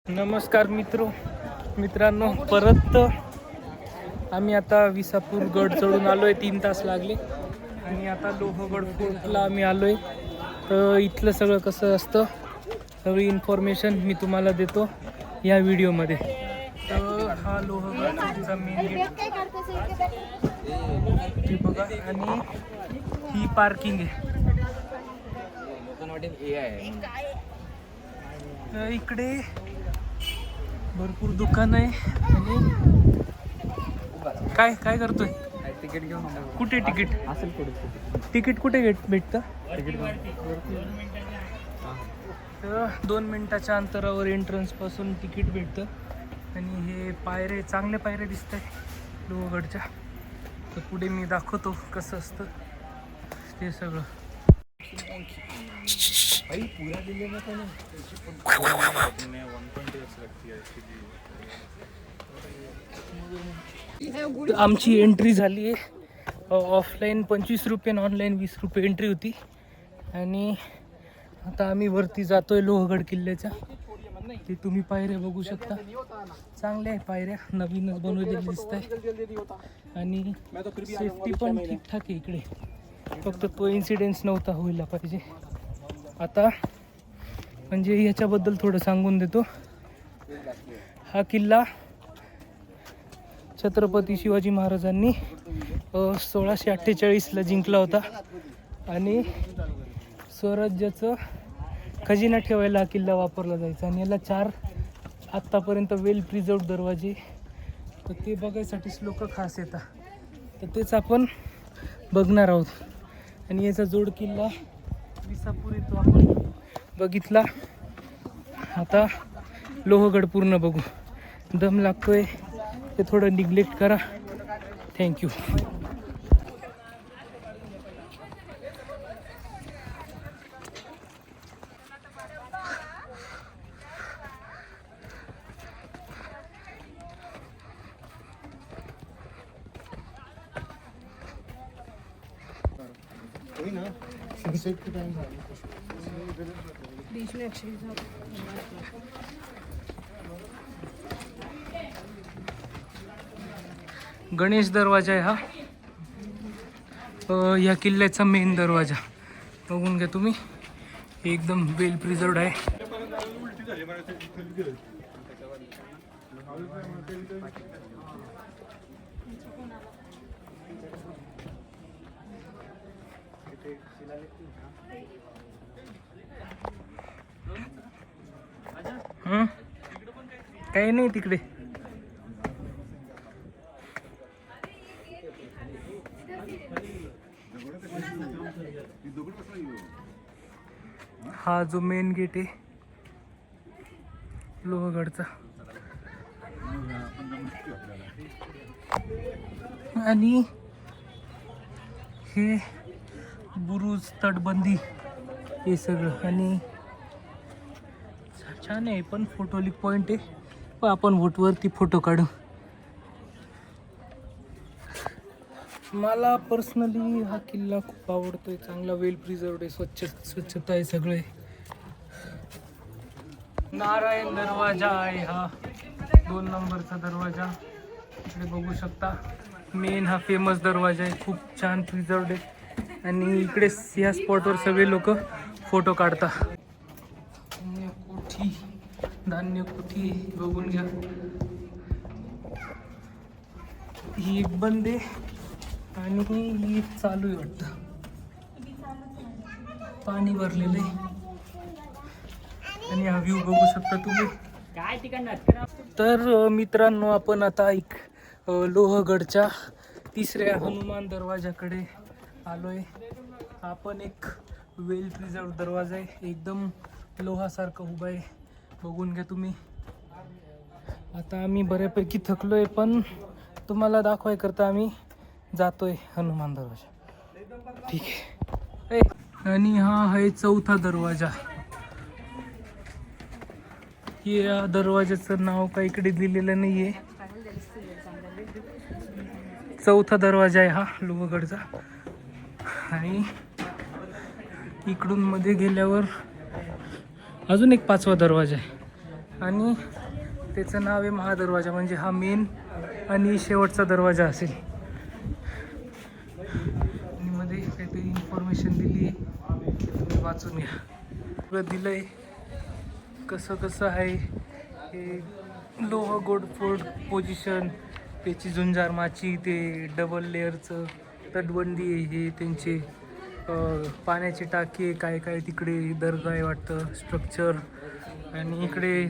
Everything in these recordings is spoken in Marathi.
नमस्कार मित्रांनो, परत आम्ही आता विसापूर गड चढून आलोय. 3 तास लागले आणि आता लोहगड फोर्टला आम्ही आलोय. तर इथलं सगळं कसं असतं सगळी इन्फॉर्मेशन मी तुम्हाला देतो या व्हिडिओमध्ये. तर हा लोहगडचा मेन गेट हे बघा आणि ही पार्किंग आहे. तर इकडे भरपूर दुकान आहे. आणि काय काय करतोय? तिकीट घेऊन कुठे तिकीट असेल पुढे तिकीट कुठे भेटतं? तिकीट तर 2 मिनिटाच्या अंतरावर एंट्रन्स पासून तिकीट भेटतं. आणि हे पायरे चांगले पायरे दिसत आहे लोहगडच्या. तर पुढे मी दाखवतो कसं असतं ते सगळं. पूरा दिल्ली में तो आमची एंट्री झाली आहे. ऑफलाईन 25 रुपये आणि ऑनलाईन 20 रुपये एंट्री होती. आणि आता आम्ही वरती जातोय लोहगड किल्ल्याच्या. ते तुम्ही पायऱ्या बघू शकता, चांगल्या आहे पायऱ्या, नवीनच बनवलेली दिसत आहे. आणि सेफ्टी पण ठीकठाक आहे इकडे. फक्त तो इन्सिडेन्स नव्हता व्हायला पाहिजे. आता म्हणजे ह्याच्याबद्दल थोडं सांगून देतो. हा किल्ला छत्रपती शिवाजी महाराजांनी 1648ला जिंकला होता. आणि स्वराज्याचं खजिना ठेवायला हा किल्ला वापरला जायचा. आणि याला 4 आत्तापर्यंत वेल प्रिझर्व्ड दरवाजे. तर ते बघायसाठीच लोक खास येतात. तर तेच आपण बघणार आहोत. आणि याचा जोड किल्ला विसापूर येतो आपण बघितला. आता लोहगड पूर्ण बघू. दम लागतोय ते थोडं निग्लेक्ट करा. थँक्यू. गणेश दरवाजा आहे हा. या किल्ल्याचा मेन दरवाजा बघून घ्या तुम्ही. एकदम वेल प्रिझर्व्ड आहे. काही नाही तिकडे. हा जो मेन गेट आहे लोहगडचा. आणि हे बुरुज तटबंदी हे सगळं. आणि छान आहे पण फोटोलिक पॉईंट आहे. पण आपण वरती फोटो काढू. मला पर्सनली हा किल्ला खूप आवडतोय. चांगला वेल प्रिझर्व्ड आहे, स्वच्छता आहे सगळे. नारायण दरवाजा आहे हा 2 नंबरचा दरवाजा. इकडे बघू शकता. मेन हा फेमस दरवाजा आहे, खूप छान प्रिझर्व्ड आहे. आणि इकडे ह्या स्पॉटवर सगळे लोक फोटो काढतात. धान्य कोठी बघून घ्या. ही एक बंद आहे आणि ही चालू आहे वाटतं. पाणी भरलेलं आहे. आणि हा व्ह्यू बघू शकता तुम्ही. तर मित्रांनो, आपण आता एक लोहगडच्या 3ऱ्या हनुमान दरवाजाकडे आलोय. हा पण एक वेल प्रिझर्व्ड दरवाजा आहे, एकदम लोहासारखं उभा आहे. बघून घ्या तुम्ही. आता आम्ही बऱ्यापैकी थकलोय पण तुम्हाला दाखवायकरता आम्ही जातोय हनुमान दरवाजा. ठीक आहे. आणि हा आहे 4था दरवाजा. या दरवाजाचं नाव काही इकडे दिलेलं नाहीये. 4था दरवाजा आहे हा लोहगडचा. आणि इकडून मध्ये गेल्यावर अजून एक 5वा दरवाजा आहे. आणि त्याचं नाव आहे महादरवाजा, म्हणजे हा मेन आणि शेवटचा दरवाजा असेल. आणि मध्ये काहीतरी इन्फॉर्मेशन दिली आहे, तुम्ही वाचून घ्या. सगळं दिलं आहे कसं कसं आहे हे. लोहगड फोर्ट पोझिशन, त्याची झुंजारमाची, ते डबल लेअरचं तटबंदी आहे, हे त्यांचे पाण्याची टाकी आहे, काय काय तिकडे दर्गा आहे वाटतं, स्ट्रक्चर. आणि इकडे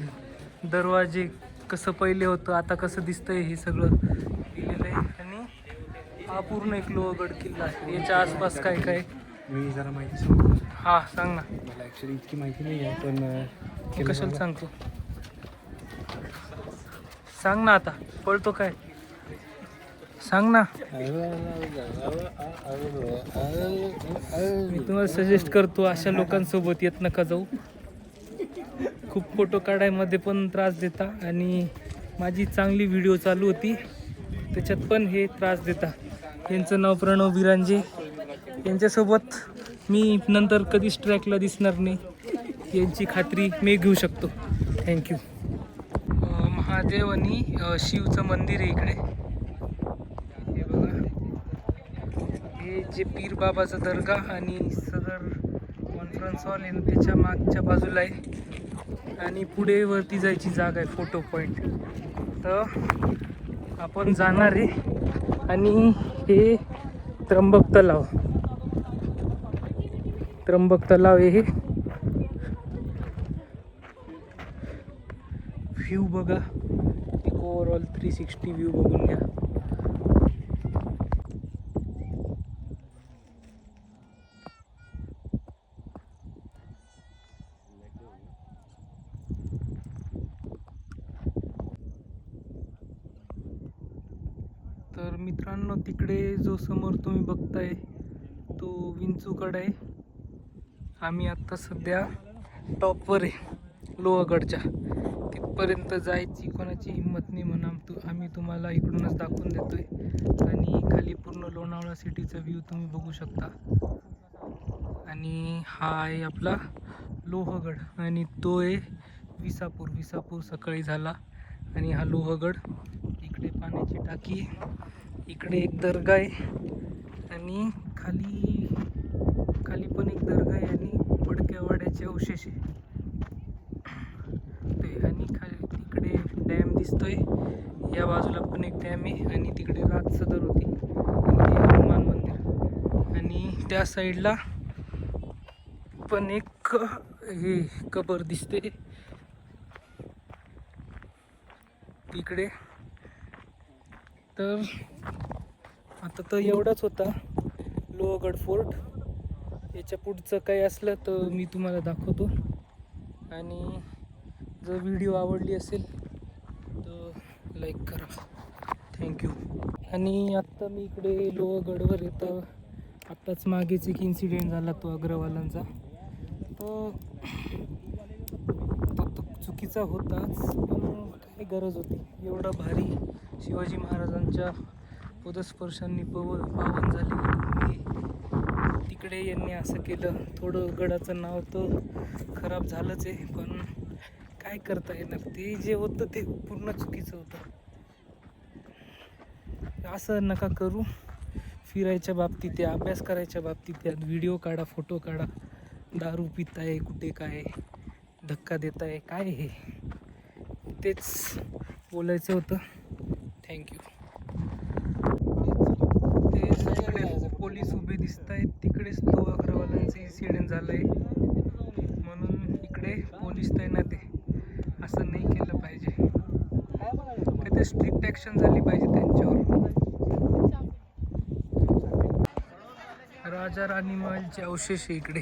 दरवाजे कसं पहिले होतं आता कसं दिसतंय हे सगळं दिलेलं आहे. आणि हा पूर्ण एक लोहगड किल्ला आहे. याच्या आसपास काय काय मी जरा माहिती सांगतो. हां सांग ना. मला ॲक्च्युली इतकी माहिती नाही आहे, पण कशाला सांगतो, सांग ना, आता पळतो काय, सांग ना. मी तुम्हाला सजेस्ट करतो अशा लोकांसोबत येत नका जाऊ. खूप फोटो काढायमध्ये पण त्रास देता आणि माझी चांगली व्हिडिओ चालू होती त्याच्यात पण हे त्रास देता. यांचं नाव प्रणव बिरांजे. यांच्यासोबत मी नंतर कधीच ट्रॅकला दिसणार नाही यांची खात्री मी घेऊ शकतो. थँक्यू. महादेव आणि शिवचं मंदिर आहे इकडे. हे बघा, हे जे पीर बाबाचं दर्गा आणि सदर कॉन्फरन्स हॉल आहे ना, त्याच्या मागच्या बाजूला आहे. आणि पुढे वरती जायची जागा आहे, फोटो पॉईंट. तर आपण जाणार आहे. आणि हे त्र्यंबक तलाव आहे. हे व्ह्यू बघा, एक ओव्हरऑल 360 व्ह्यू बघून घ्या. तर मित्रांनो, तिकडे जो समोर तुम्ही बघताय तो विंचूगड आहे. आम्ही आत्ता सध्या टॉपवर आहे लोहगडच्या. तिथपर्यंत जायची कोणाची हिंमत नाही म्हणून आम्ही तुम्हाला इकडूनच दाखवून देतोय. आणि खाली पूर्ण लोणावळा सिटीचा व्ह्यू तुम्ही बघू शकता. आणि हा आहे आपला लोहगड आणि तो आहे विसापूर सकाळी झाला. आणि हा लोहगड, इकडे पाण्याची टाकी, इकडे एक दर्गा आहे आणि खाली पण एक दर्गा आहे आणि पडक्या वाड्याचे अवशेष आहे ते. आणि खाली तिकडे डॅम दिसतोय, या बाजूला पण एक डॅम आहे. आणि तिकडे रात सदर होती, आणि हनुमान मंदिर. आणि त्या साईडला पण एक हे कबर दिसते तिकडे. तर आता तर एवढाच होता लोहगड फोर्ट. याच्या पुढचं काही असलं तर मी तुम्हाला दाखवतो. आणि जर व्हिडिओ आवडली असेल तर लाईक करा. थँक्यू. आणि आत्ता मी इकडे लोहगडवर येतं. आत्ताच मागेच एक इन्सिडेंट झाला तो अग्रवालांचा. तो चुकीचा होताच, पण काय गरज होती. एवढा भारी शिवाजी महाराजांच्या पदस्पर्शांनी पावन झालेली तिकडे यांनी असं केलं. थोडं गडाचं नाव तर खराब झालंच आहे, पण काय करता येणार. ते जे होतं ते पूर्ण चुकीचं होतं. असं नका करू. फिरायच्या बाबतीत या, अभ्यास करायच्या बाबतीत या, व्हिडिओ काढा, फोटो काढा. दारू पिताय, कुठे काय धक्का देताय, काय हे तेच बोलायचं होतं. थँक्यू. ते तिकडे पोलीस उभे दिसत आहेत, तिकडेच तो अग्रवालांचं इन्सिडेंट झालं आहे. म्हणून इकडे पोलीस तैनात आहे. असं नाही केलं पाहिजे. काहीतरी स्ट्रिक्ट ॲक्शन झाली पाहिजे त्यांच्यावर. राजा राणी महलचे अवशेष आहे इकडे.